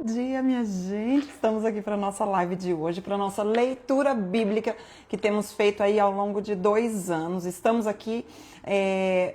dia, minha gente! Estamos aqui para a nossa live de hoje, para a nossa leitura bíblica que temos feito aí ao longo de 2 anos. Estamos aqui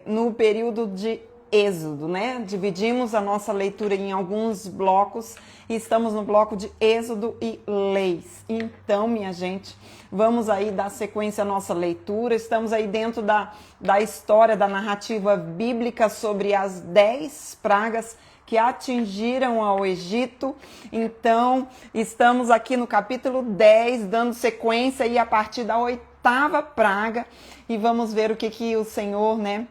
no período de Êxodo, né? Dividimos a nossa leitura em alguns blocos e estamos no bloco de Êxodo e Leis. Então, minha gente, vamos aí dar sequência à nossa leitura. Estamos aí dentro da história, da narrativa bíblica sobre as 10 pragas que atingiram ao Egito. Então, estamos aqui no capítulo 10, dando sequência aí a partir da 8ª praga e vamos ver o que o Senhor, né,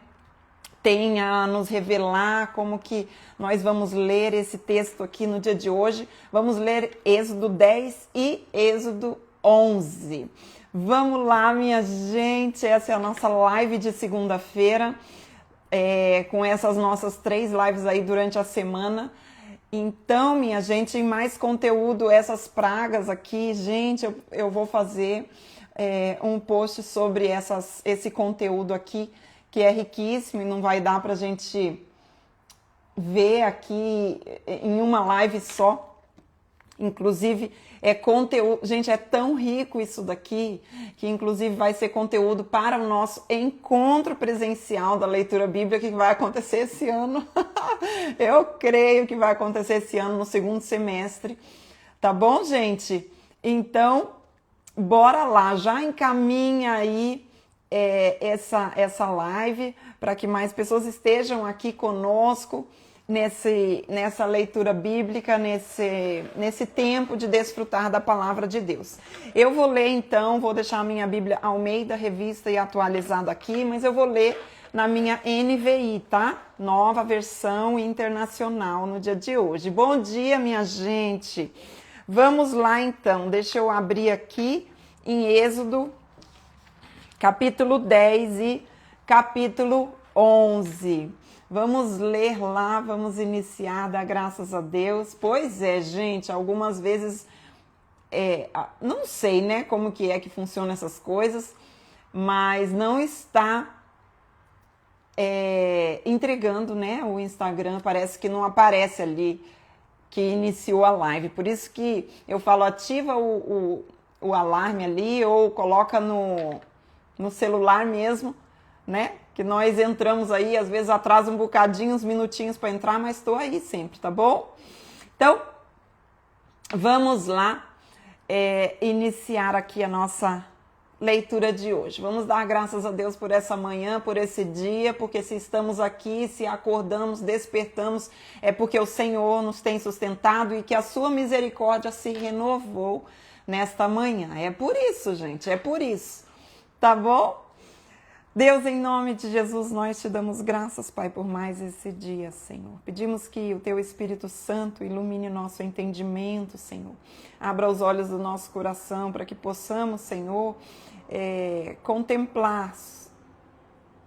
tem a nos revelar, como que nós vamos ler esse texto aqui no dia de hoje. Vamos ler Êxodo 10 e Êxodo 11. Vamos lá, minha gente, essa é a nossa live de segunda-feira, com essas nossas 3 lives aí durante a semana. Então, minha gente, em mais conteúdo, essas pragas aqui, gente, eu vou fazer um post sobre esse conteúdo aqui, que é riquíssimo e não vai dar pra gente ver aqui em uma live só. Inclusive, conteúdo. Gente, é tão rico isso daqui, que inclusive vai ser conteúdo para o nosso encontro presencial da leitura bíblica, que vai acontecer esse ano. Eu creio que vai acontecer esse ano, no 2º semestre. Tá bom, gente? Então, bora lá, já encaminha aí essa live para que mais pessoas estejam aqui conosco nessa leitura bíblica, nesse tempo de desfrutar da palavra de Deus. Eu vou ler então, vou deixar a minha Bíblia Almeida, revista e atualizada aqui, mas eu vou ler na minha NVI, tá? Nova versão internacional no dia de hoje. Bom dia, minha gente! Vamos lá então, deixa eu abrir aqui em Êxodo capítulo 10 e capítulo 11. Vamos ler lá, vamos iniciar, dar graças a Deus. Pois é, gente, algumas vezes, não sei, né, como que funcionam essas coisas, mas não está entregando, né, o Instagram, parece que não aparece ali que iniciou a live. Por isso que eu falo, ativa o alarme ali ou coloca no celular mesmo, né? Que nós entramos aí, às vezes atrasa um bocadinho, uns minutinhos para entrar, mas estou aí sempre, tá bom? Então, vamos lá iniciar aqui a nossa leitura de hoje. Vamos dar graças a Deus por essa manhã, por esse dia, porque se estamos aqui, se acordamos, despertamos, é porque o Senhor nos tem sustentado e que a sua misericórdia se renovou nesta manhã. É por isso, gente, é por isso. Tá bom? Deus, em nome de Jesus, nós te damos graças, Pai, por mais esse dia, Senhor. Pedimos que o Teu Espírito Santo ilumine o nosso entendimento, Senhor. Abra os olhos do nosso coração para que possamos, Senhor, contemplar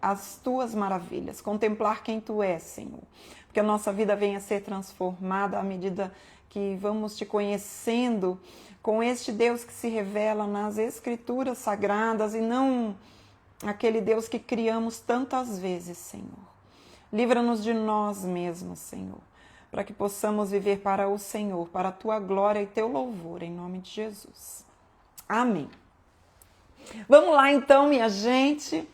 as Tuas maravilhas, contemplar quem Tu és, Senhor. Que a nossa vida venha a ser transformada à medida que vamos Te conhecendo com este Deus que se revela nas Escrituras Sagradas e não aquele Deus que criamos tantas vezes, Senhor. Livra-nos de nós mesmos, Senhor, para que possamos viver para o Senhor, para a Tua glória e Teu louvor, em nome de Jesus. Amém. Vamos lá então, minha gente.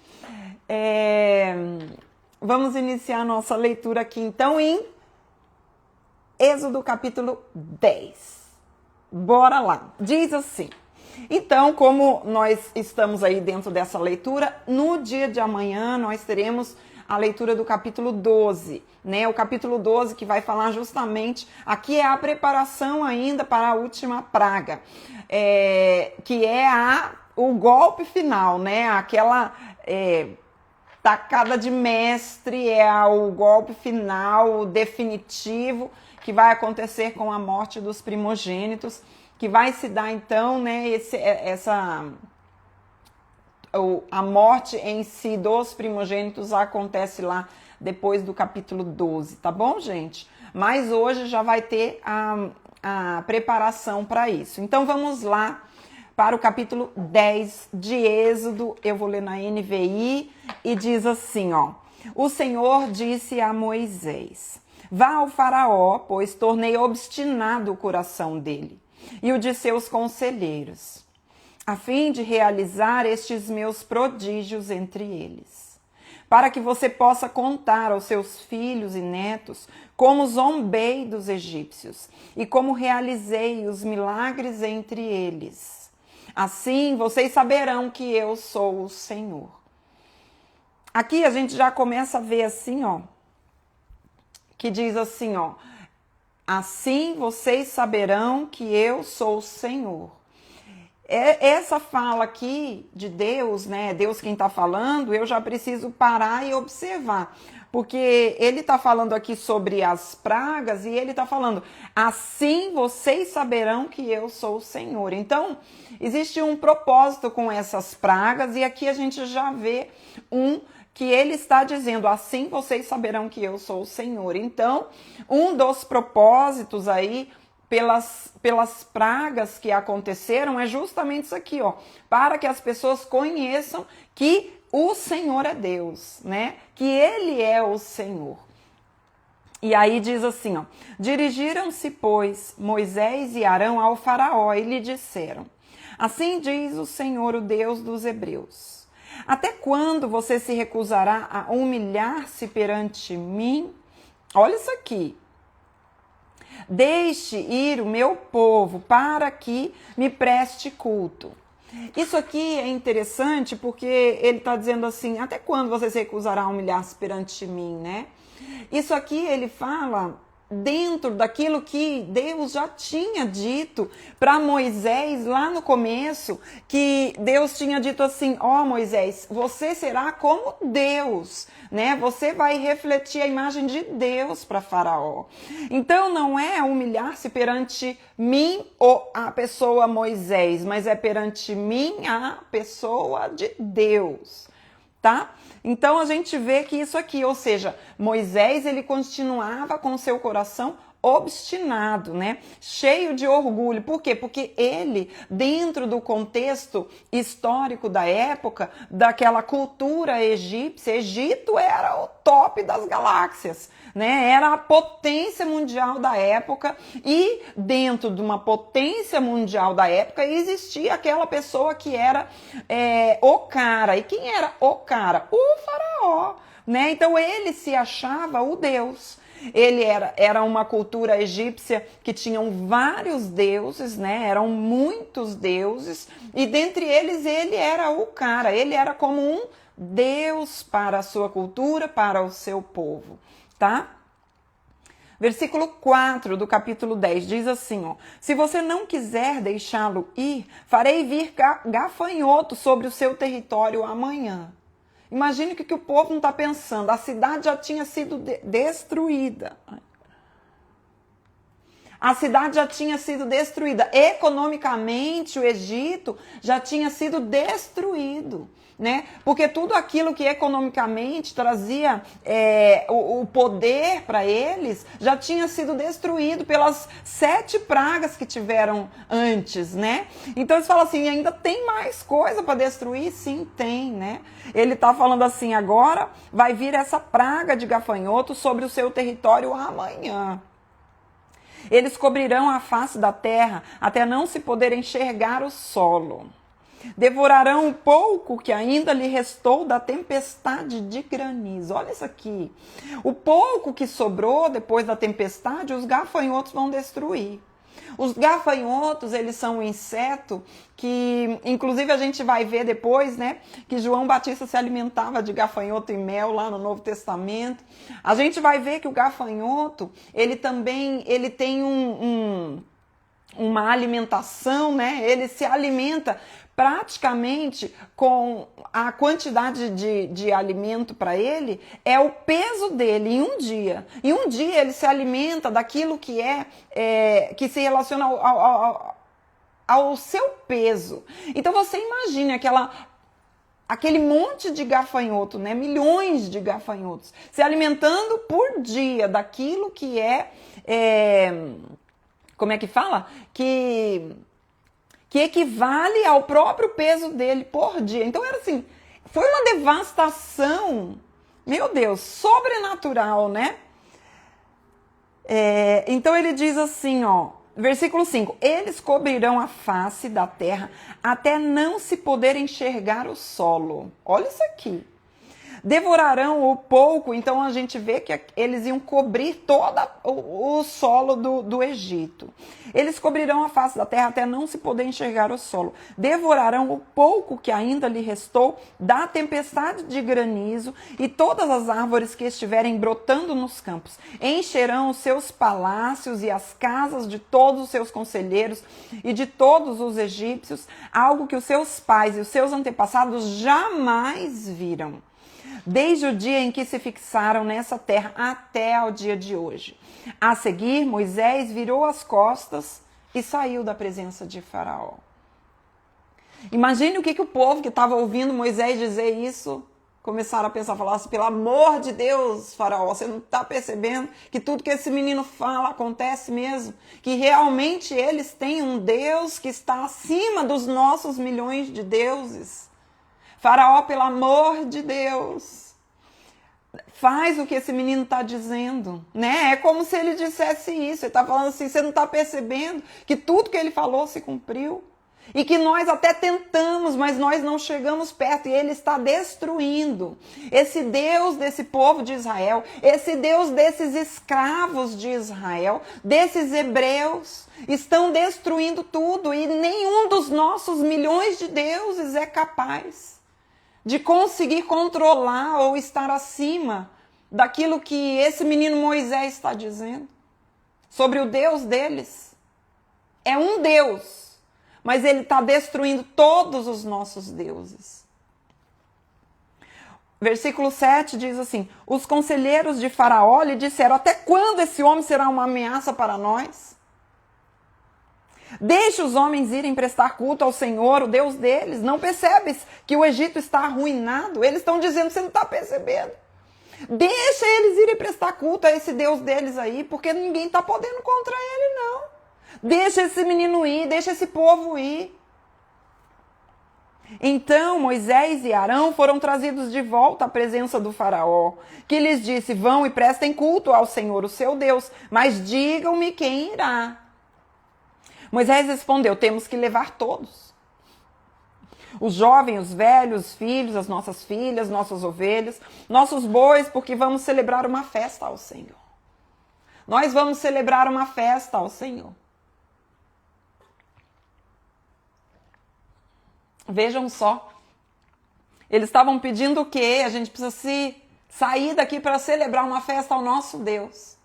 Vamos iniciar a nossa leitura aqui então em Êxodo capítulo 10. Bora lá. Diz assim. Então, como nós estamos aí dentro dessa leitura, no dia de amanhã nós teremos a leitura do capítulo 12, né? O capítulo 12 que vai falar justamente, aqui é a preparação ainda para a última praga, que é o golpe final, né? Aquela tacada de mestre, o golpe final, o definitivo, que vai acontecer com a morte dos primogênitos, que vai se dar então, né, a morte em si dos primogênitos acontece lá depois do capítulo 12, tá bom, gente? Mas hoje já vai ter a preparação para isso. Então vamos lá para o capítulo 10 de Êxodo, eu vou ler na NVI, e diz assim, ó: O Senhor disse a Moisés: Vá ao faraó, pois tornei obstinado o coração dele e o de seus conselheiros, a fim de realizar estes meus prodígios entre eles, para que você possa contar aos seus filhos e netos como zombei dos egípcios e como realizei os milagres entre eles. Assim vocês saberão que eu sou o Senhor. Aqui a gente já começa a ver assim, ó, que diz assim, ó, assim vocês saberão que eu sou o Senhor. Essa fala aqui de Deus, né? Deus quem está falando, eu já preciso parar e observar. Porque ele está falando aqui sobre as pragas e ele está falando, assim vocês saberão que eu sou o Senhor. Então, existe um propósito com essas pragas e aqui a gente já vê que ele está dizendo, assim vocês saberão que eu sou o Senhor. Então, um dos propósitos aí, pelas pragas que aconteceram, é justamente isso aqui, ó, para que as pessoas conheçam que o Senhor é Deus, né? Que ele é o Senhor. E aí diz assim, ó, dirigiram-se, pois, Moisés e Arão ao faraó e lhe disseram, assim diz o Senhor, o Deus dos hebreus, até quando você se recusará a humilhar-se perante mim? Olha isso aqui. Deixe ir o meu povo para que me preste culto. Isso aqui é interessante porque ele está dizendo assim, até quando você se recusará a humilhar-se perante mim, né? Isso aqui ele fala dentro daquilo que Deus já tinha dito para Moisés lá no começo, que Deus tinha dito assim, ó Moisés, você será como Deus, né? Você vai refletir a imagem de Deus para Faraó. Então não é humilhar-se perante mim ou a pessoa Moisés, mas é perante mim a pessoa de Deus, tá? Então a gente vê que isso aqui, ou seja, Moisés ele continuava com seu coração obstinado, né? Cheio de orgulho. Por quê? Porque ele, dentro do contexto histórico da época, daquela cultura egípcia, Egito era o top das galáxias, né? Era a potência mundial da época e dentro de uma potência mundial da época existia aquela pessoa que era o cara. E quem era o cara? O faraó, né? Então ele se achava o Deus. Ele era uma cultura egípcia que tinham vários deuses, né? Eram muitos deuses, e dentre eles ele era o cara, ele era como um deus para a sua cultura, para o seu povo, tá? Versículo 4 do capítulo 10 diz assim, ó, se você não quiser deixá-lo ir, farei vir gafanhoto sobre o seu território amanhã. Imagine o que o povo não está pensando. A cidade já tinha sido destruída. A cidade já tinha sido destruída. Economicamente, o Egito já tinha sido destruído, né? Porque tudo aquilo que economicamente trazia o poder para eles já tinha sido destruído pelas 7 pragas que tiveram antes, né? Então eles falam assim, ainda tem mais coisa para destruir? Sim, tem, né? Ele está falando assim, agora vai vir essa praga de gafanhoto sobre o seu território amanhã. Eles cobrirão a face da terra até não se poder enxergar o solo. Devorarão o pouco que ainda lhe restou da tempestade de granizo. Olha isso aqui. O pouco que sobrou depois da tempestade, os gafanhotos vão destruir. Os gafanhotos, eles são um inseto que, inclusive, a gente vai ver depois, né, que João Batista se alimentava de gafanhoto e mel lá no Novo Testamento. A gente vai ver que o gafanhoto, ele tem uma alimentação, né, ele se alimenta praticamente com a quantidade de alimento para ele, é o peso dele em um dia. Em um dia ele se alimenta daquilo que que se relaciona ao seu peso. Então você imagine aquele monte de gafanhoto, né? Milhões de gafanhotos se alimentando por dia daquilo que como é que fala? Que equivale ao próprio peso dele por dia. Então era assim, foi uma devastação, meu Deus, sobrenatural, né? Então ele diz assim, ó, versículo 5: eles cobrirão a face da terra até não se poder enxergar o solo. Olha isso aqui. Devorarão o pouco, então a gente vê que eles iam cobrir todo o solo do Egito. Eles cobrirão a face da terra até não se poder enxergar o solo. Devorarão o pouco que ainda lhe restou da tempestade de granizo e todas as árvores que estiverem brotando nos campos. Encherão os seus palácios e as casas de todos os seus conselheiros e de todos os egípcios, algo que os seus pais e os seus antepassados jamais viram, desde o dia em que se fixaram nessa terra até ao dia de hoje. A seguir, Moisés virou as costas e saiu da presença de Faraó. Imagine o que o povo que estava ouvindo Moisés dizer isso começaram a pensar, falar assim: pelo amor de Deus, Faraó, você não está percebendo que tudo que esse menino fala acontece mesmo? Que realmente eles têm um Deus que está acima dos nossos milhões de deuses? Faraó, pelo amor de Deus, faz o que esse menino está dizendo, né? É como se ele dissesse isso. Ele está falando assim: você não está percebendo que tudo que ele falou se cumpriu? E que nós até tentamos, mas nós não chegamos perto, e ele está destruindo. Esse Deus desse povo de Israel, esse Deus desses escravos de Israel, desses hebreus, estão destruindo tudo, e nenhum dos nossos milhões de deuses é capaz de conseguir controlar ou estar acima daquilo que esse menino Moisés está dizendo sobre o Deus deles. É um Deus, mas ele está destruindo todos os nossos deuses. Versículo 7 diz assim: os conselheiros de Faraó lhe disseram: até quando esse homem será uma ameaça para nós? Deixe os homens irem prestar culto ao Senhor, o Deus deles. Não percebes que o Egito está arruinado? Eles estão dizendo: você não está percebendo? Deixa eles irem prestar culto a esse Deus deles aí, porque ninguém está podendo contra ele, não. Deixa esse menino ir, deixa esse povo ir. Então Moisés e Arão foram trazidos de volta à presença do Faraó, que lhes disse: vão e prestem culto ao Senhor, o seu Deus, mas digam-me quem irá. Moisés respondeu: temos que levar todos. Os jovens, os velhos, os filhos, as nossas filhas, nossas ovelhas, nossos bois, porque vamos celebrar uma festa ao Senhor. Nós vamos celebrar uma festa ao Senhor. Vejam só. Eles estavam pedindo o quê? A gente precisa sair daqui para celebrar uma festa ao nosso Deus.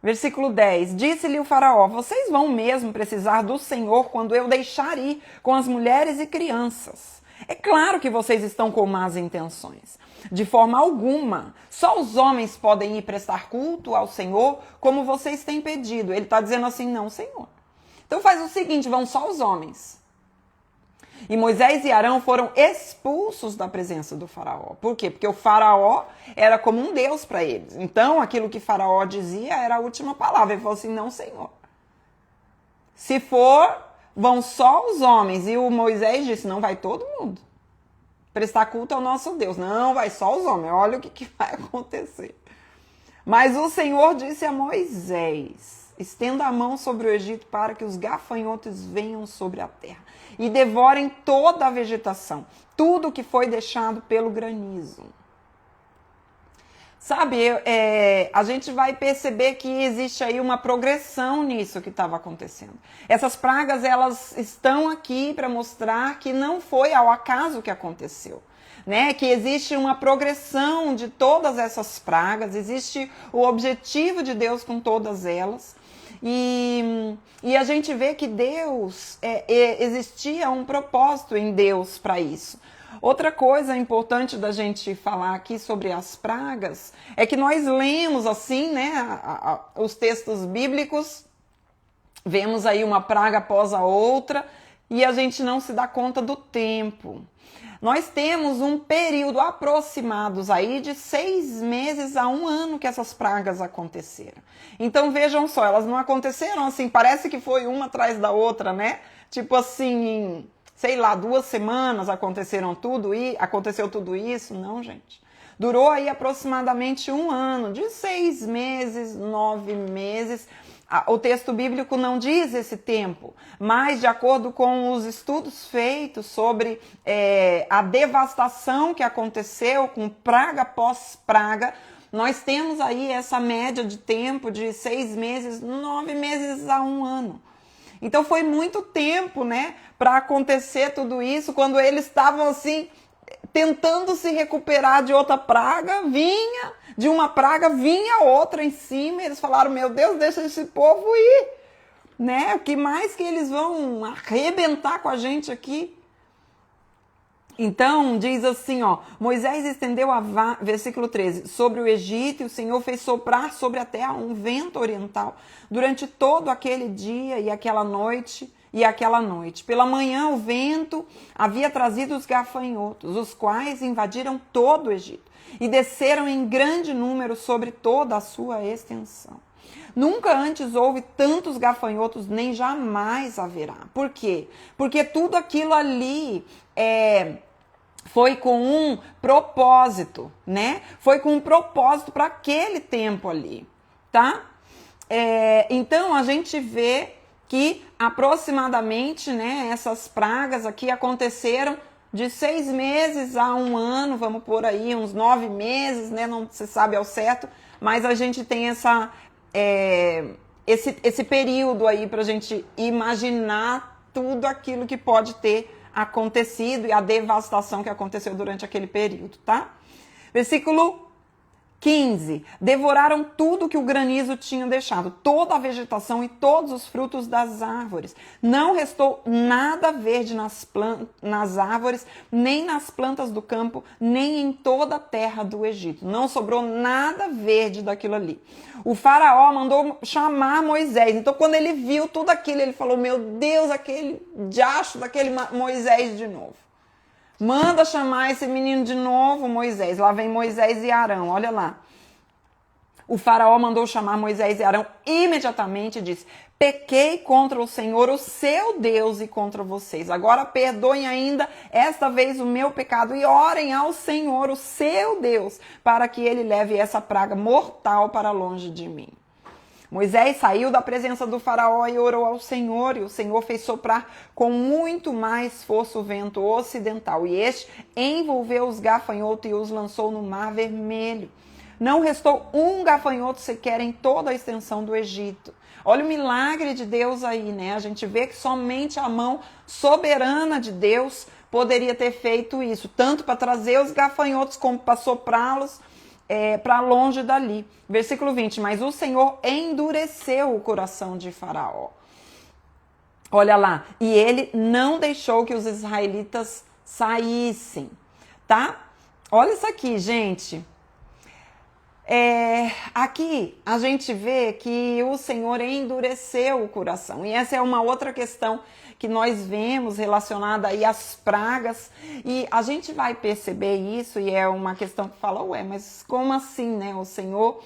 Versículo 10, disse-lhe o Faraó: vocês vão mesmo precisar do Senhor quando eu deixar ir com as mulheres e crianças. É claro que vocês estão com más intenções. De forma alguma, só os homens podem ir prestar culto ao Senhor como vocês têm pedido. Ele está dizendo assim: não, Senhor. Então faz o seguinte, vão só os homens. E Moisés e Arão foram expulsos da presença do Faraó. Por quê? Porque o Faraó era como um Deus para eles. Então, aquilo que Faraó dizia era a última palavra. Ele falou assim: não, Senhor. Se for, vão só os homens. E o Moisés disse: não, vai todo mundo prestar culto ao nosso Deus. Não, vai só os homens. Olha o que vai acontecer. Mas o Senhor disse a Moisés: estenda a mão sobre o Egito para que os gafanhotos venham sobre a terra e devorem toda a vegetação, tudo que foi deixado pelo granizo. Sabe, a gente vai perceber que existe aí uma progressão nisso que estava acontecendo. Essas pragas, elas estão aqui para mostrar que não foi ao acaso que aconteceu. Né, que existe uma progressão de todas essas pragas, existe o objetivo de Deus com todas elas. E a gente vê que Deus, existia um propósito em Deus para isso. Outra coisa importante da gente falar aqui sobre as pragas é que nós lemos assim, né, os textos bíblicos, vemos aí uma praga após a outra e a gente não se dá conta do tempo. Nós temos um período aproximados aí de 6 meses a 1 ano que essas pragas aconteceram. Então vejam só, elas não aconteceram assim, parece que foi uma atrás da outra, né? Tipo assim, em, sei lá, 2 semanas aconteceu tudo isso. Não, gente. Durou aí aproximadamente 1 ano, de 6 meses, 9 meses. O texto bíblico não diz esse tempo, mas de acordo com os estudos feitos sobre a devastação que aconteceu com praga após praga, nós temos aí essa média de tempo de 6 meses, 9 meses a 1 ano. Então foi muito tempo, né, para acontecer tudo isso, quando eles estavam assim, tentando se recuperar de outra praga, de uma praga vinha outra em cima, e eles falaram, meu Deus, deixa esse povo ir, né? O que mais que eles vão arrebentar com a gente aqui? Então, diz assim, ó, Moisés estendeu versículo 13, sobre o Egito, e o Senhor fez soprar sobre a terra um vento oriental durante todo aquele dia e aquela noite. Pela manhã o vento havia trazido os gafanhotos, os quais invadiram todo o Egito e desceram em grande número sobre toda a sua extensão. Nunca antes houve tantos gafanhotos, nem jamais haverá. Por quê? Porque tudo aquilo ali foi com um propósito, né? Foi com um propósito para aquele tempo ali, tá? Então a gente vê que aproximadamente, né, essas pragas aqui aconteceram de 6 meses a 1 ano, vamos por aí, uns 9 meses, né, não se sabe ao certo, mas a gente tem esse período aí para a gente imaginar tudo aquilo que pode ter acontecido e a devastação que aconteceu durante aquele período, tá? Versículo 15. Devoraram tudo que o granizo tinha deixado, toda a vegetação e todos os frutos das árvores. Não restou nada verde nas árvores, nem nas plantas do campo, nem em toda a terra do Egito. Não sobrou nada verde daquilo ali. O faraó mandou chamar Moisés. Então, quando ele viu tudo aquilo, ele falou, meu Deus, aquele diacho daquele Moisés de novo. Manda chamar esse menino de novo, Moisés. Lá vem Moisés e Arão, olha lá. O faraó mandou chamar Moisés e Arão imediatamente e disse, pequei contra o Senhor, o seu Deus, e contra vocês. Agora perdoem ainda esta vez o meu pecado e orem ao Senhor, o seu Deus, para que ele leve essa praga mortal para longe de mim. Moisés saiu da presença do faraó e orou ao Senhor, e o Senhor fez soprar com muito mais força o vento ocidental, e este envolveu os gafanhotos e os lançou no Mar Vermelho. Não restou um gafanhoto sequer em toda a extensão do Egito. Olha o milagre de Deus aí, né? A gente vê que somente a mão soberana de Deus poderia ter feito isso, tanto para trazer os gafanhotos como para soprá-los para longe dali. Versículo 20, mas o Senhor endureceu o coração de Faraó. Olha lá, e ele não deixou que os israelitas saíssem, tá? Olha isso aqui, gente. Aqui a gente vê que o Senhor endureceu o coração. E essa é uma outra questão que nós vemos relacionada aí às pragas. E a gente vai perceber isso, e é uma questão que fala, ué, mas como assim, né? O Senhor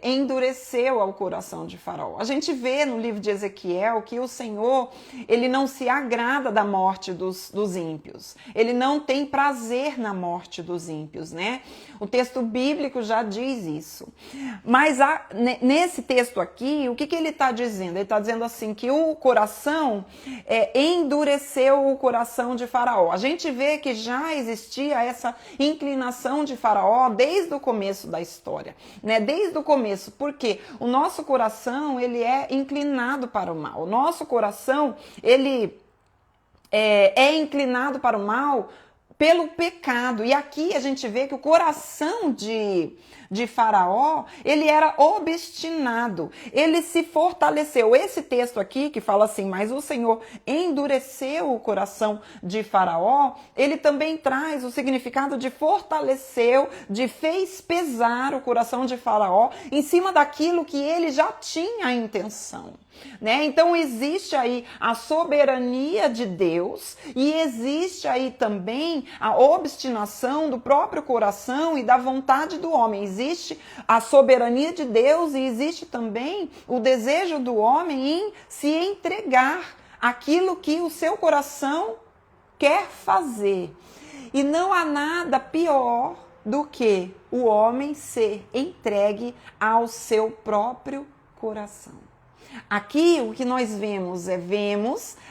endureceu ao coração de Faraó. A gente vê no livro de Ezequiel que o Senhor, ele não se agrada da morte dos ímpios. Ele não tem prazer na morte dos ímpios, né? O texto bíblico já diz isso. Mas nesse texto aqui, o que ele está dizendo? Ele está dizendo assim, que o coração endureceu o coração de Faraó. A gente vê que já existia essa inclinação de Faraó desde o começo da história, né? Desde o começo, porque o nosso coração, ele é inclinado para o mal. O nosso coração, ele é inclinado para o mal pelo pecado. E aqui a gente vê que o coração de Faraó, ele era obstinado, ele se fortaleceu. Esse texto aqui que fala assim, mas o Senhor endureceu o coração de Faraó, ele também traz o significado de fortaleceu, de fez pesar o coração de Faraó em cima daquilo que ele já tinha a intenção, né? Então existe aí a soberania de Deus e existe aí também a obstinação do próprio coração e da vontade do homem. Existe a soberania de Deus e existe também o desejo do homem em se entregar àquilo que o seu coração quer fazer. E não há nada pior do que o homem ser entregue ao seu próprio coração. Aqui o que nós vemos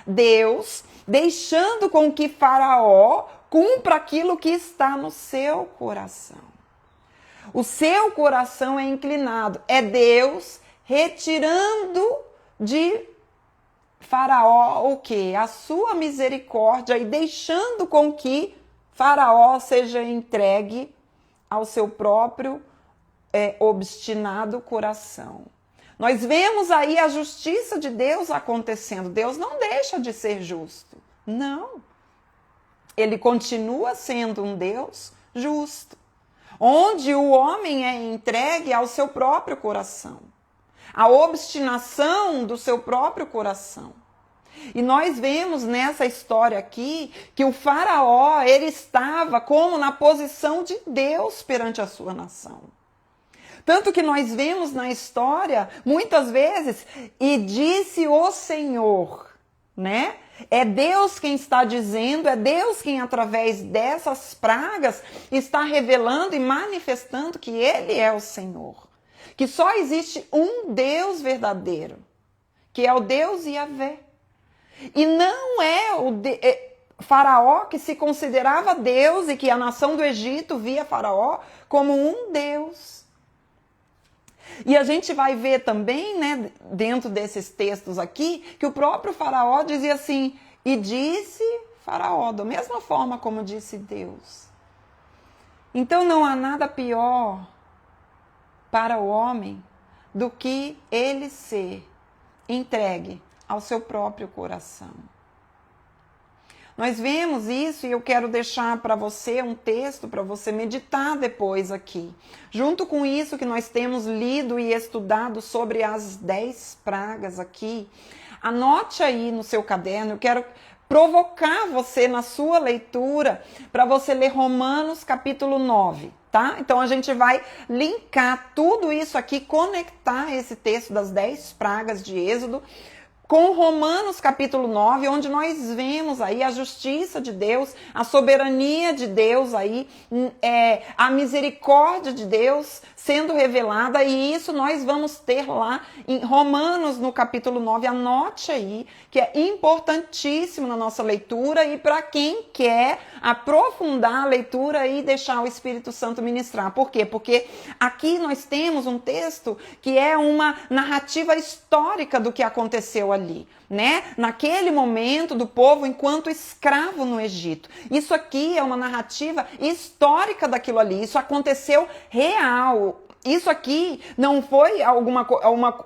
Deus deixando com que Faraó cumpra aquilo que está no seu coração. O seu coração é inclinado, é Deus retirando de Faraó o quê? A sua misericórdia e deixando com que Faraó seja entregue ao seu próprio obstinado coração. Nós vemos aí a justiça de Deus acontecendo. Deus não deixa de ser justo. Não. Ele continua sendo um Deus justo, onde o homem é entregue ao seu próprio coração, a obstinação do seu próprio coração. E nós vemos nessa história aqui que o Faraó, ele estava como na posição de Deus perante a sua nação. Tanto que nós vemos na história, muitas vezes, e disse o Senhor, né? É Deus quem está dizendo, é Deus quem, através dessas pragas, está revelando e manifestando que Ele é o Senhor. Que só existe um Deus verdadeiro, que é o Deus Yahvé. E não é o Faraó que se considerava Deus e que a nação do Egito via Faraó como um Deus. E a gente vai ver também, né, dentro desses textos aqui, que o próprio Faraó dizia assim, e disse Faraó, da mesma forma como disse Deus. Então não há nada pior para o homem do que ele ser entregue ao seu próprio coração. Nós vemos isso e eu quero deixar para você um texto para você meditar depois aqui. Junto com isso que nós temos lido e estudado sobre as 10 pragas aqui, anote aí no seu caderno, eu quero provocar você na sua leitura para você ler Romanos capítulo 9. Tá? Então a gente vai linkar tudo isso aqui, conectar esse texto das 10 pragas de Êxodo com Romanos capítulo 9, onde nós vemos aí a justiça de Deus, a soberania de Deus aí, a misericórdia de Deus sendo revelada, e isso nós vamos ter lá em Romanos no capítulo 9, anote aí, que é importantíssimo na nossa leitura e para quem quer aprofundar a leitura e deixar o Espírito Santo ministrar. Por quê? Porque aqui nós temos um texto que é uma narrativa histórica do que aconteceu ali, né? Naquele momento do povo enquanto escravo no Egito. Isso aqui é uma narrativa histórica daquilo ali. Isso aconteceu real. Isso aqui não foi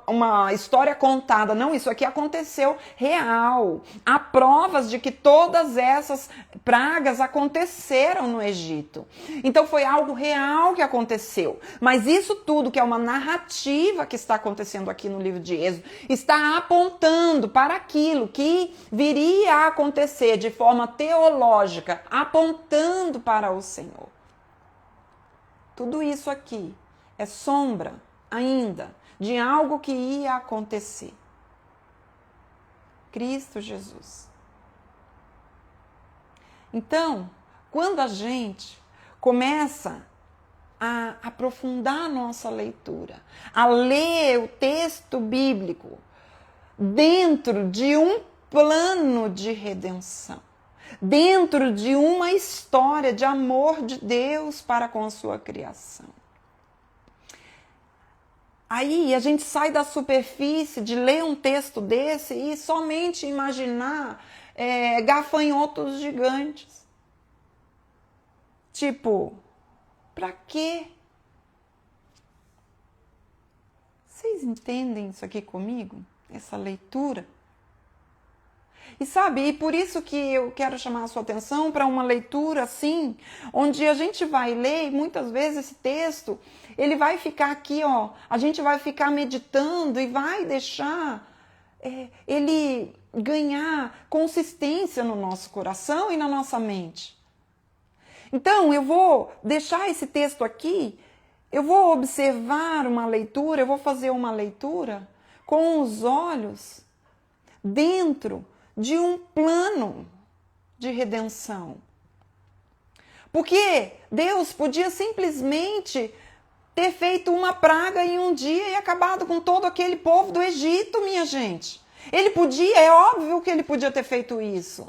uma história contada, não, isso aqui aconteceu real. Há provas de que todas essas pragas aconteceram no Egito. Então foi algo real que aconteceu. Mas isso tudo, que é uma narrativa que está acontecendo aqui no livro de Êxodo, está apontando para aquilo que viria a acontecer de forma teológica, apontando para o Senhor. Tudo isso aqui é sombra ainda de algo que ia acontecer. Cristo Jesus. Então, quando a gente começa a aprofundar a nossa leitura, a ler o texto bíblico dentro de um plano de redenção, dentro de uma história de amor de Deus para com a sua criação, aí a gente sai da superfície de ler um texto desse e somente imaginar gafanhotos gigantes. Tipo, pra quê? Vocês entendem isso aqui comigo? Essa leitura? E sabe, e por isso que eu quero chamar a sua atenção para uma leitura assim, onde a gente vai ler, e muitas vezes esse texto, ele vai ficar aqui, ó, a gente vai ficar meditando e vai deixar ele ganhar consistência no nosso coração e na nossa mente. Então, eu vou deixar esse texto aqui, eu vou observar uma leitura, eu vou fazer uma leitura com os olhos dentro de um plano de redenção. Porque Deus podia simplesmente ter feito uma praga em um dia e acabado com todo aquele povo do Egito, minha gente. Ele podia, é óbvio que ele podia ter feito isso.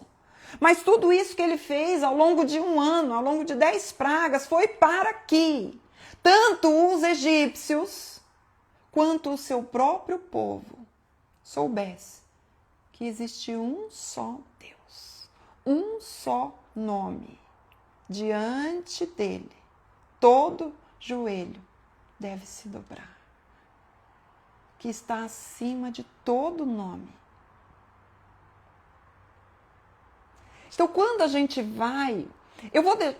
Mas tudo isso que ele fez ao longo de um ano, ao longo de 10 pragas, foi para que tanto os egípcios quanto o seu próprio povo soubesse que existe um só Deus, um só nome. Diante dele, todo joelho deve se dobrar, que está acima de todo nome. Então, quando a gente vai...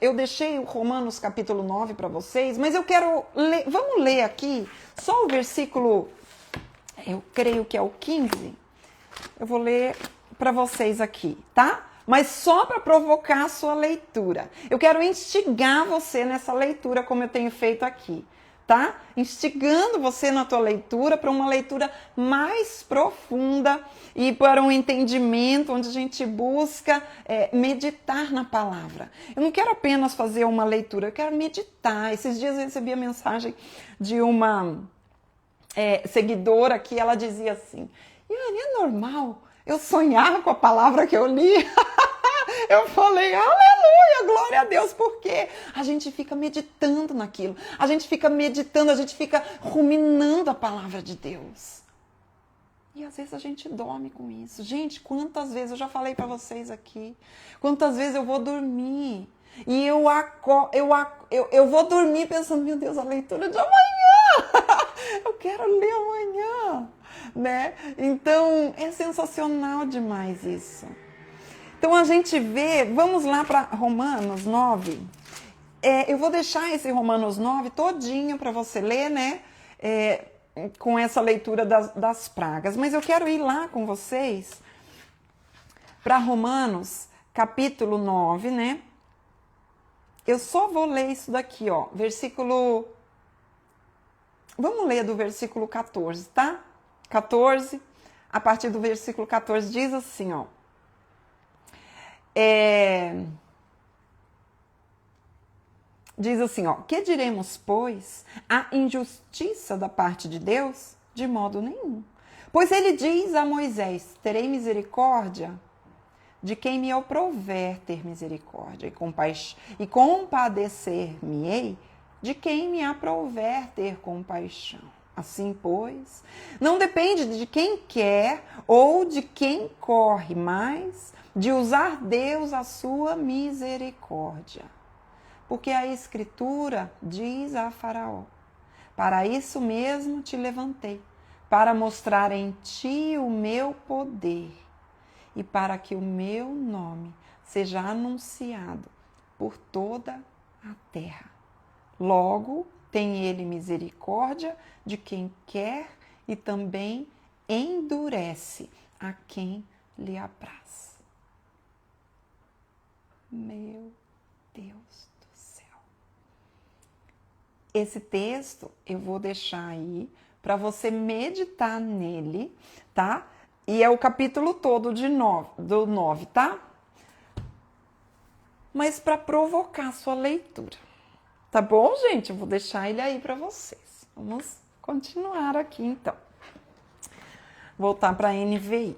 Eu deixei o Romanos capítulo 9 para vocês, mas eu quero ler... Vamos ler aqui só o versículo, eu creio que é o 15. Eu vou ler para vocês aqui, tá? Mas só para provocar a sua leitura. Eu quero instigar você nessa leitura, como eu tenho feito aqui, tá? Instigando você na tua leitura para uma leitura mais profunda e para um entendimento onde a gente busca meditar na palavra. Eu não quero apenas fazer uma leitura, eu quero meditar. Esses dias eu recebi a mensagem de uma seguidora que ela dizia assim: Iane, é normal eu sonhar com a palavra que eu li? Eu falei, aleluia, glória a Deus, porque a gente fica meditando naquilo, a gente fica meditando, a gente fica ruminando a palavra de Deus. E às vezes a gente dorme com isso. Gente, quantas vezes, eu já falei para vocês aqui, quantas vezes eu vou dormir e eu vou dormir pensando, meu Deus, a leitura de amanhã, eu quero ler amanhã, né? Então, é sensacional demais isso. Então, a gente vê, vamos lá para Romanos 9. Eu vou deixar esse Romanos 9 todinho para você ler, né? Com essa leitura das pragas. Mas eu quero ir lá com vocês para Romanos, capítulo 9, né? Eu só vou ler isso daqui, ó. Versículo... Vamos ler do versículo 14, tá? 14, a partir do versículo 14, diz assim, ó. Diz assim, ó, que diremos, pois, a injustiça da parte de Deus? De modo nenhum. Pois ele diz a Moisés, terei misericórdia de quem me aprouver ter misericórdia, e compadecer-me-ei de quem me aprouver ter compaixão. Assim, pois, não depende de quem quer ou de quem corre, mas de usar Deus a sua misericórdia. Porque a Escritura diz a Faraó, para isso mesmo te levantei, para mostrar em ti o meu poder e para que o meu nome seja anunciado por toda a terra. Logo, tem ele misericórdia de quem quer e também endurece a quem lhe apraz. Meu Deus do céu. Esse texto eu vou deixar aí para você meditar nele, tá? E é o capítulo todo do 9, tá? Mas para provocar a sua leitura. Tá bom, gente? Eu vou deixar ele aí para vocês. Vamos continuar aqui, então. Voltar para a NVI.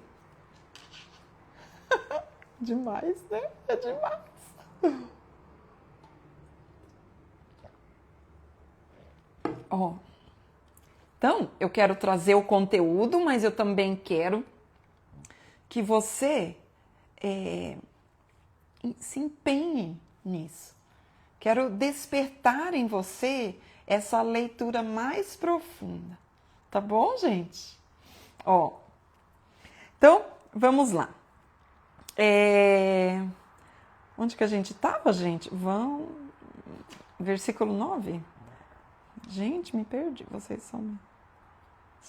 Demais, né? É demais. Ó. Então, eu quero trazer o conteúdo, mas eu também quero que você se empenhe nisso. Quero despertar em você essa leitura mais profunda. Tá bom, gente? Ó, então, vamos lá. Onde que a gente estava, gente? Versículo 9? Gente, me perdi. Vocês são...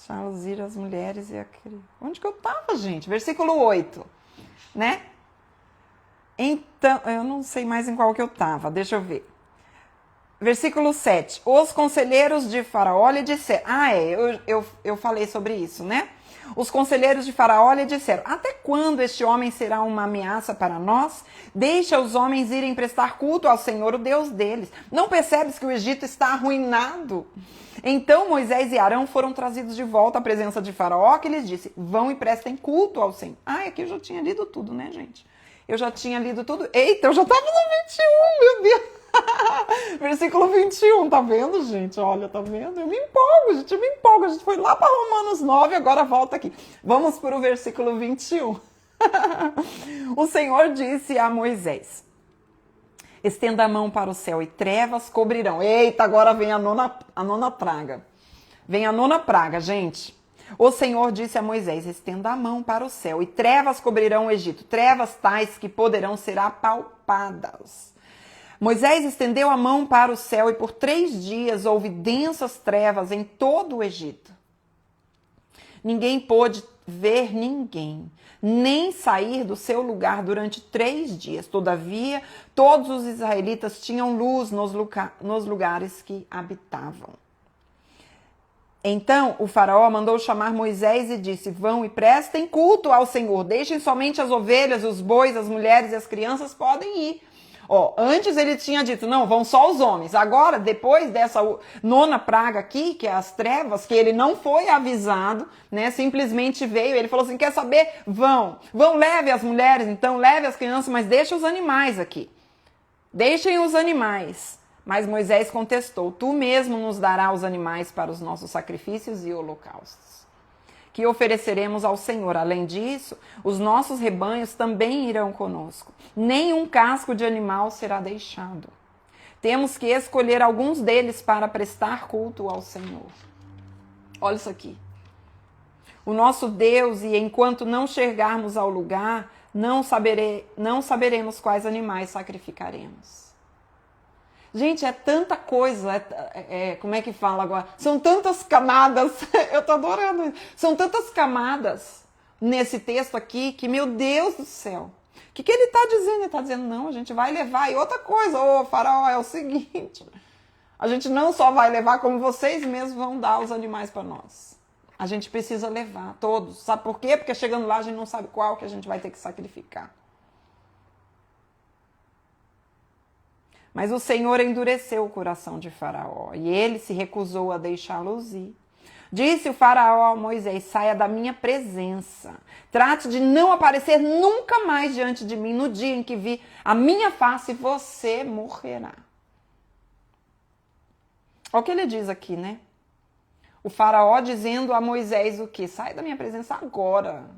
Charles, ir as mulheres e aquele... Onde que eu estava, gente? Versículo 8, né? Então, eu não sei mais em qual que eu estava, deixa eu ver. Versículo 7. Os conselheiros de Faraó lhe disseram... eu falei sobre isso, né? Os conselheiros de Faraó lhe disseram: até quando este homem será uma ameaça para nós? Deixa os homens irem prestar culto ao Senhor, o Deus deles. Não percebes que o Egito está arruinado? Então Moisés e Arão foram trazidos de volta à presença de Faraó, que lhes disse: vão e prestem culto ao Senhor. Aqui eu já tinha lido tudo, né, gente? Eu já tinha lido tudo. Eita, eu já estava no 21, meu Deus. Versículo 21, tá vendo, gente? Olha, tá vendo? Eu me empolgo. A gente foi lá para Romanos 9, agora volta aqui. Vamos para o versículo 21. O Senhor disse a Moisés: estenda a mão para o céu e trevas cobrirão. Eita, agora vem a nona praga. Vem a nona praga, gente. O Senhor disse a Moisés: estenda a mão para o céu e trevas cobrirão o Egito. Trevas tais que poderão ser apalpadas. Moisés estendeu a mão para o céu e por 3 dias houve densas trevas em todo o Egito. Ninguém pôde ver ninguém, nem sair do seu lugar durante 3 dias. Todavia, todos os israelitas tinham luz nos lugares que habitavam. Então o faraó mandou chamar Moisés e disse: vão e prestem culto ao Senhor. Deixem somente as ovelhas, os bois, as mulheres e as crianças podem ir. Antes ele tinha dito: não, vão só os homens. Agora, depois dessa nona praga aqui, que é as trevas, que ele não foi avisado, né? Simplesmente veio, ele falou assim: quer saber? Vão, leve as mulheres, então, leve as crianças, mas deixa os animais aqui. Deixem os animais. Mas Moisés contestou: tu mesmo nos darás os animais para os nossos sacrifícios e holocaustos que ofereceremos ao Senhor. Além disso, os nossos rebanhos também irão conosco. Nenhum casco de animal será deixado. Temos que escolher alguns deles para prestar culto ao Senhor. Olha isso aqui. O nosso Deus, e enquanto não chegarmos ao lugar, não saberemos quais animais sacrificaremos. Gente, é tanta coisa, como é que fala agora? São tantas camadas, eu tô adorando isso. São tantas camadas nesse texto aqui que, meu Deus do céu, o que ele está dizendo? Ele está dizendo: não, a gente vai levar. E outra coisa, faraó, é o seguinte: a gente não só vai levar, como vocês mesmos vão dar os animais para nós. A gente precisa levar todos. Sabe por quê? Porque chegando lá a gente não sabe qual que a gente vai ter que sacrificar. Mas o Senhor endureceu o coração de Faraó, e ele se recusou a deixá-los ir. Disse o Faraó a Moisés: saia da minha presença. Trate de não aparecer nunca mais diante de mim. No dia em que vi a minha face, você morrerá. Olha o que ele diz aqui, né? O Faraó dizendo a Moisés o quê? Sai da minha presença agora.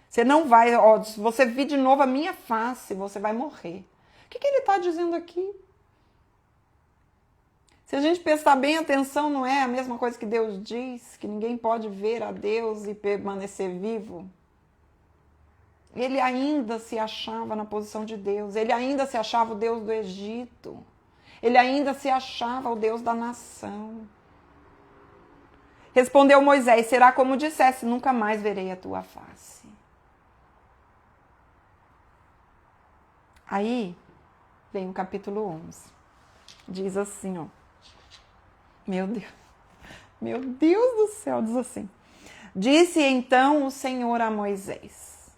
Você não vai, se você vir de novo a minha face, você vai morrer. O que ele está dizendo aqui? Se a gente prestar bem atenção, não é a mesma coisa que Deus diz, que ninguém pode ver a Deus e permanecer vivo? Ele ainda se achava na posição de Deus, ele ainda se achava o Deus do Egito, ele ainda se achava o Deus da nação. Respondeu Moisés: será como dissesse, nunca mais verei a tua face. Aí vem o capítulo 11. Diz assim, meu Deus do céu, diz assim: disse então o Senhor a Moisés: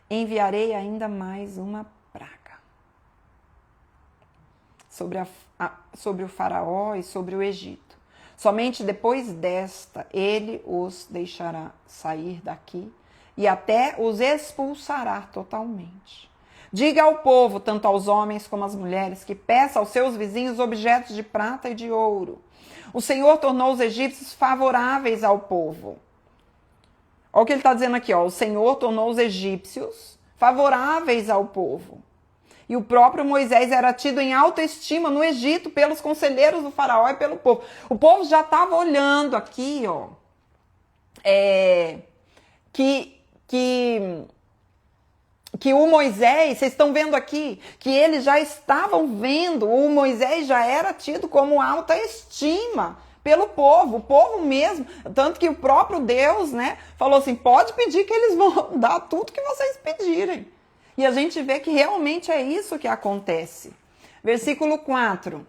enviarei ainda mais uma praga sobre o faraó e sobre o Egito. Somente depois desta ele os deixará sair daqui e até os expulsará totalmente. Diga ao povo, tanto aos homens como às mulheres, que peça aos seus vizinhos objetos de prata e de ouro. O Senhor tornou os egípcios favoráveis ao povo. Olha o que ele está dizendo aqui, o Senhor tornou os egípcios favoráveis ao povo. E o próprio Moisés era tido em alta estima no Egito pelos conselheiros do faraó e pelo povo. O povo já estava olhando aqui, que o Moisés, vocês estão vendo aqui, que eles já estavam vendo, o Moisés já era tido como alta estima pelo povo, o povo mesmo, tanto que o próprio Deus, né, falou assim: pode pedir que eles vão dar tudo que vocês pedirem. E a gente vê que realmente é isso que acontece. Versículo 4.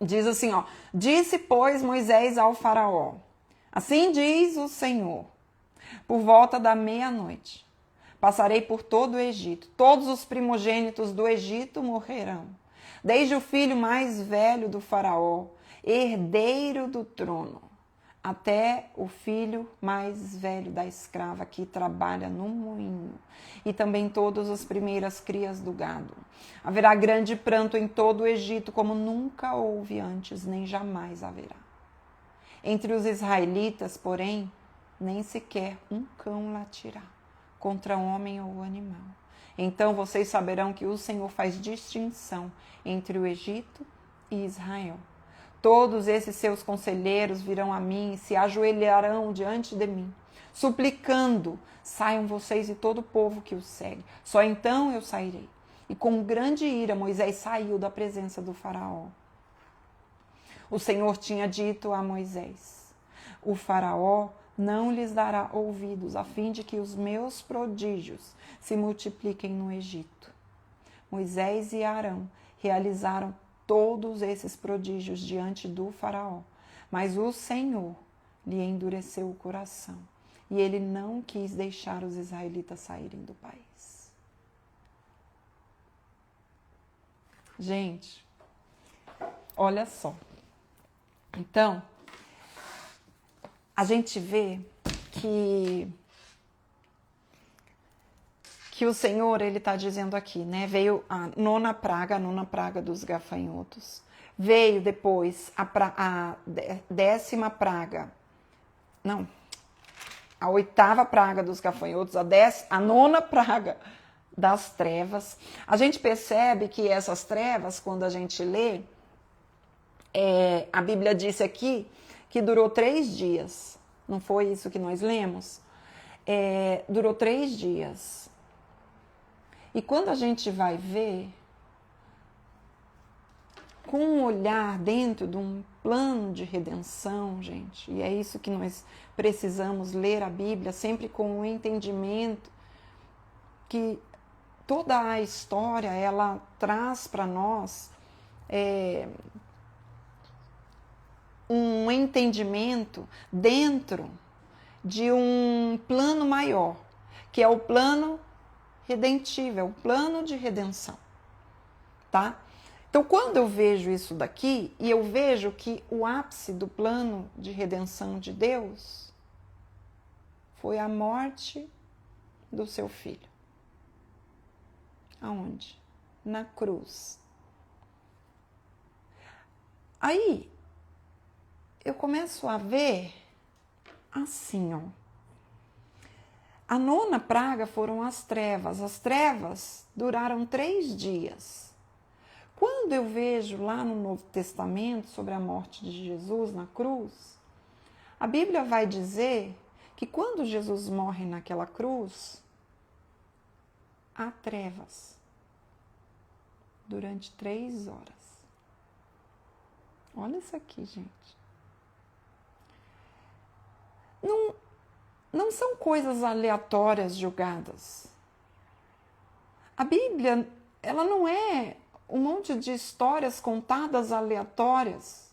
Diz assim, ó: disse, pois, Moisés ao faraó, assim diz o Senhor, por volta da meia-noite, passarei por todo o Egito, todos os primogênitos do Egito morrerão, desde o filho mais velho do faraó, herdeiro do trono, até o filho mais velho da escrava que trabalha no moinho, e também todas as primeiras crias do gado. Haverá grande pranto em todo o Egito, como nunca houve antes, nem jamais haverá. Entre os israelitas, porém, nem sequer um cão latirá contra homem ou animal. Então vocês saberão que o Senhor faz distinção entre o Egito e Israel. Todos esses seus conselheiros virão a mim e se ajoelharão diante de mim, suplicando: saiam vocês e todo o povo que os segue. Só então eu sairei. E com grande ira Moisés saiu da presença do faraó. O Senhor tinha dito a Moisés: o faraó não lhes dará ouvidos, a fim de que os meus prodígios se multipliquem no Egito. Moisés e Arão realizaram todos esses prodígios diante do faraó, mas o Senhor lhe endureceu o coração, e ele não quis deixar os israelitas saírem do país. Gente, olha só. Então, a gente vê que o Senhor, ele está dizendo aqui, né? Veio a nona praga dos gafanhotos. Veio depois a décima praga. Não, a oitava praga dos gafanhotos, a nona praga das trevas. A gente percebe que essas trevas, quando a gente lê, a Bíblia disse aqui que durou 3 dias. Não foi isso que nós lemos? Durou 3 dias. E quando a gente vai ver, com um olhar dentro de um plano de redenção, gente, e é isso que nós precisamos ler a Bíblia, sempre com o entendimento que toda a história, ela traz para nós um entendimento dentro de um plano maior, que é o plano redentivo, é o plano de redenção, tá? Então, quando eu vejo isso daqui, e eu vejo que o ápice do plano de redenção de Deus foi a morte do seu filho. Aonde? Na cruz. Aí, eu começo a ver assim, ó. A nona praga foram as trevas. As trevas duraram 3 dias. Quando eu vejo lá no Novo Testamento sobre a morte de Jesus na cruz, a Bíblia vai dizer que quando Jesus morre naquela cruz, há trevas durante 3 horas. Olha isso aqui, gente. Não são coisas aleatórias jogadas. A Bíblia, ela não é um monte de histórias contadas aleatórias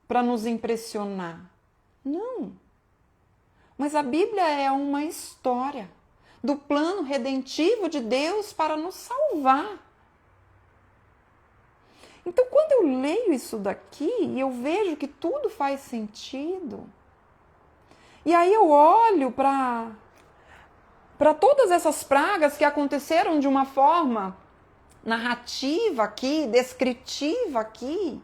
para nos impressionar. Não. Mas a Bíblia é uma história do plano redentivo de Deus para nos salvar. Então, quando eu leio isso daqui e eu vejo que tudo faz sentido, e aí eu olho para todas essas pragas que aconteceram de uma forma narrativa aqui, descritiva aqui,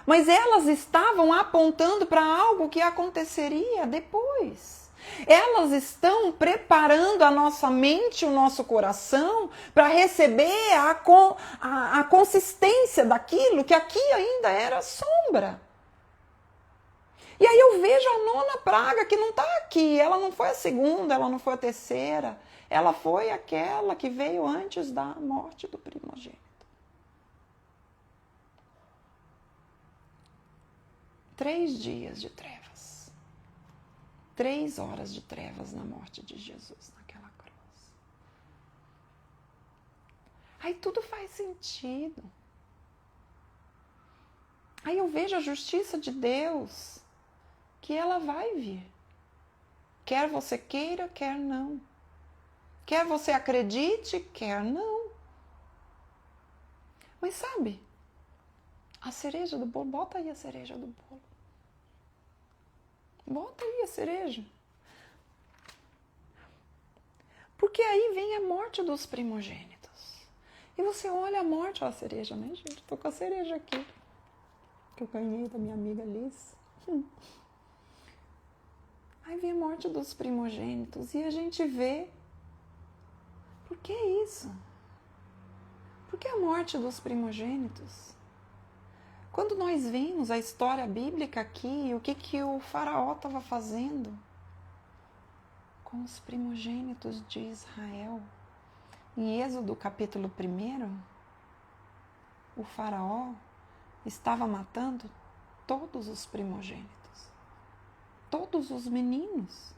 mas elas estavam apontando para algo que aconteceria depois. Elas estão preparando a nossa mente, o nosso coração, para receber a consistência daquilo que aqui ainda era sombra. E aí eu vejo a nona praga que não está aqui, ela não foi a segunda, ela não foi a terceira, ela foi aquela que veio antes da morte do primogênito. 3 dias de trevas. 3 horas de trevas na morte de Jesus naquela cruz. Aí tudo faz sentido. Aí eu vejo a justiça de Deus, que ela vai vir. Quer você queira, quer não. Quer você acredite, quer não. Mas sabe, a cereja do bolo, bota aí a cereja do bolo. Bota aí a cereja. Porque aí vem a morte dos primogênitos. E você olha a morte, ó, a cereja, né, gente? Tô com a cereja aqui, que eu ganhei da minha amiga Liz. Aí vem a morte dos primogênitos e a gente vê. Por que isso? Por que a morte dos primogênitos? Quando nós vemos a história bíblica aqui, o que o faraó estava fazendo com os primogênitos de Israel? Em Êxodo capítulo 1, o faraó estava matando todos os primogênitos. Todos os meninos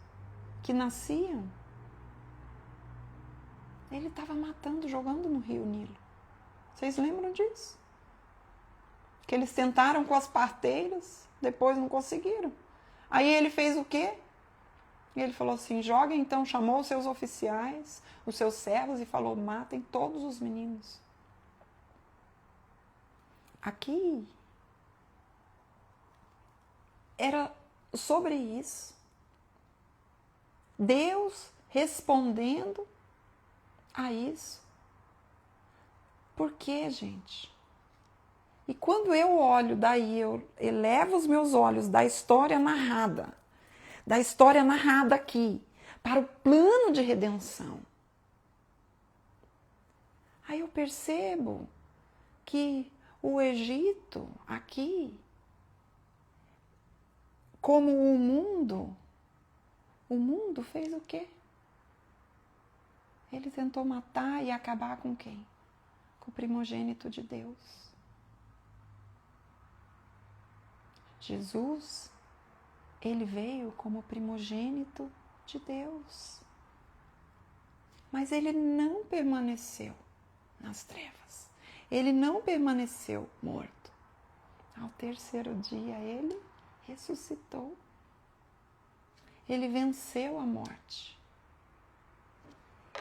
que nasciam. Ele estava matando, jogando no rio Nilo. Vocês lembram disso? Que eles tentaram com as parteiras, depois não conseguiram. Aí ele fez o quê? Ele falou assim, joga então, chamou os seus oficiais, os seus servos e falou, matem todos os meninos. Aqui era sobre isso. Deus respondendo a isso. Por quê, gente? E quando eu olho daí, eu elevo os meus olhos da história narrada aqui, para o plano de redenção. Aí eu percebo que o Egito aqui, como o mundo fez o quê? Ele tentou matar e acabar com quem? Com o primogênito de Deus. Jesus, ele veio como primogênito de Deus. Mas ele não permaneceu nas trevas. Ele não permaneceu morto. Ao terceiro dia, ele ressuscitou. Ele venceu a morte.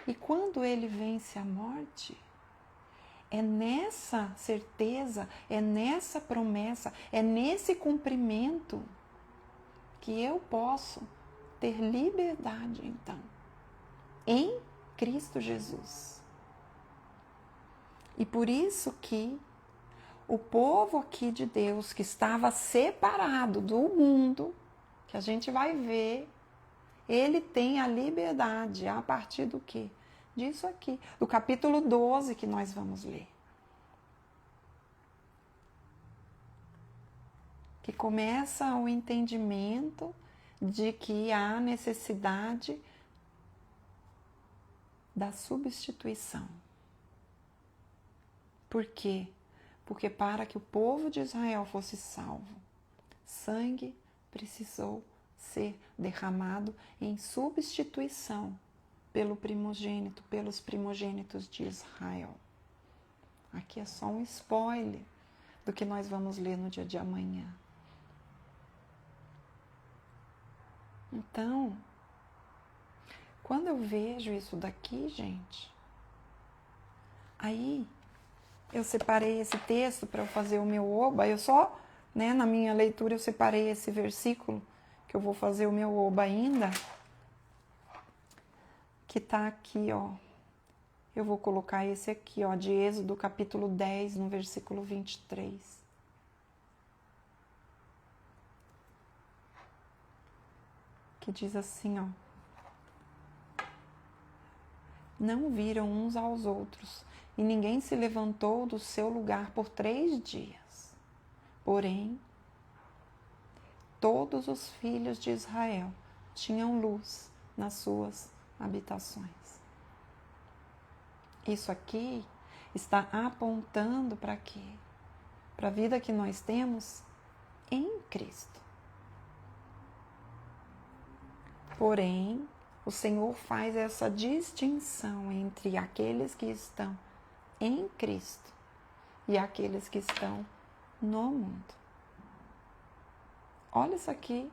E quando ele vence a morte, é nessa certeza, é nessa promessa, é nesse cumprimento que eu posso ter liberdade, então, em Cristo Jesus. E por isso que o povo aqui de Deus, que estava separado do mundo, que a gente vai ver, ele tem a liberdade a partir do quê? Disso aqui, do capítulo 12 que nós vamos ler. Que começa o entendimento de que há necessidade da substituição. Por quê? Porque para que o povo de Israel fosse salvo, sangue precisou ser derramado em substituição pelo primogênito, pelos primogênitos de Israel. Aqui é só um spoiler do que nós vamos ler no dia de amanhã. Então, quando eu vejo isso daqui, gente, aí eu separei esse texto para eu fazer o meu oba, eu só, na minha leitura eu separei esse versículo, que eu vou fazer o meu oba ainda, que está aqui, ó. Eu vou colocar esse aqui, ó, de Êxodo, capítulo 10, no versículo 23. Que diz assim, ó. Não viram uns aos outros, e ninguém se levantou do seu lugar por 3 dias. Porém, todos os filhos de Israel tinham luz nas suas habitações. Isso aqui está apontando para quê? Para a vida que nós temos em Cristo. Porém, o Senhor faz essa distinção entre aqueles que estão em Cristo e aqueles que estão no mundo. Olha isso aqui.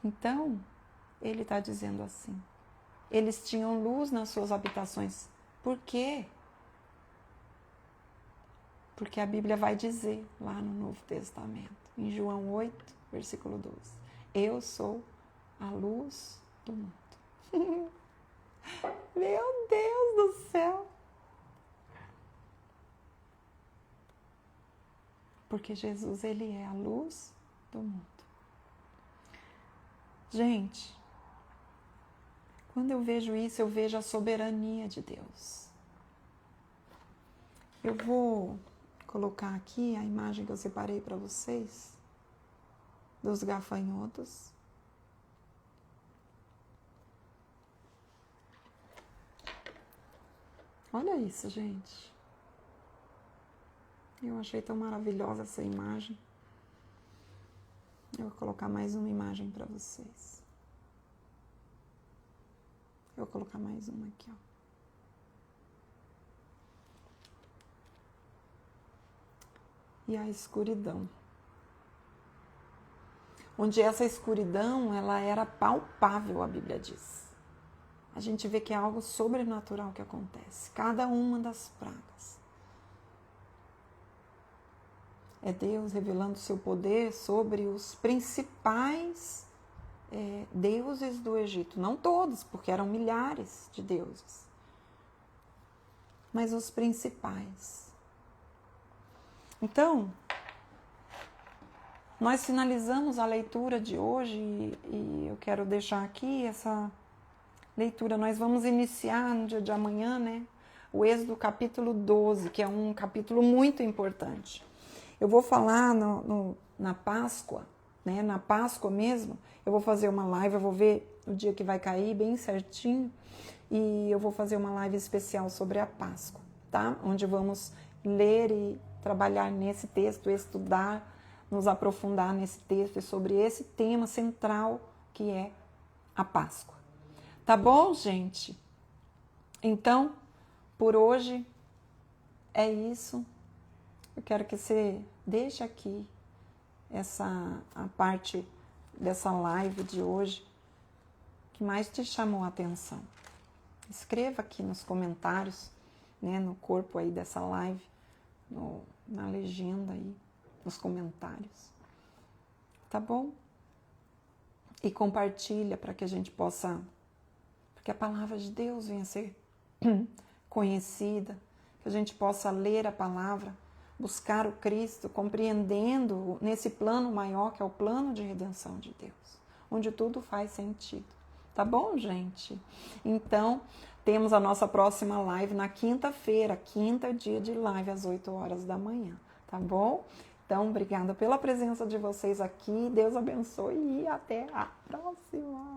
Então, ele está dizendo assim. Eles tinham luz nas suas habitações. Por quê? Porque a Bíblia vai dizer lá no Novo Testamento, em João 8, versículo 12. Eu sou a luz do mundo. Meu Deus do céu! Porque Jesus, ele é a luz do mundo. Gente, quando eu vejo isso, eu vejo a soberania de Deus. Eu vou colocar aqui a imagem que eu separei para vocês dos gafanhotos. Olha isso, gente. Eu achei tão maravilhosa essa imagem. Eu vou colocar mais uma imagem para vocês. Eu vou colocar mais uma aqui, ó. E a escuridão. Onde essa escuridão, ela era palpável, a Bíblia diz. A gente vê que é algo sobrenatural que acontece. Cada uma das pragas. É Deus revelando seu poder sobre os principais deuses do Egito. Não todos, porque eram milhares de deuses. Mas os principais. Então, nós finalizamos a leitura de hoje e eu quero deixar aqui essa leitura. Nós vamos iniciar no dia de amanhã, né? O Êxodo capítulo 12, que é um capítulo muito importante. Eu vou falar na Páscoa, né? Na Páscoa mesmo, eu vou fazer uma live, eu vou ver o dia que vai cair bem certinho e eu vou fazer uma live especial sobre a Páscoa, tá? Onde vamos ler e trabalhar nesse texto, estudar, nos aprofundar nesse texto e sobre esse tema central que é a Páscoa. Tá bom, gente? Então, por hoje é isso. Eu quero que você deixe aqui a parte dessa live de hoje que mais te chamou a atenção. Escreva aqui nos comentários, né, no corpo aí dessa live, na legenda aí, nos comentários. Tá bom? E compartilha para que a gente possa, porque a palavra de Deus venha a ser conhecida, que a gente possa ler a palavra, buscar o Cristo, compreendendo nesse plano maior que é o plano de redenção de Deus, onde tudo faz sentido. Tá bom, gente? Então, temos a nossa próxima live na quinta-feira, quinta dia de live às 8 horas da manhã, tá bom? Então, obrigada pela presença de vocês aqui, Deus abençoe e até a próxima!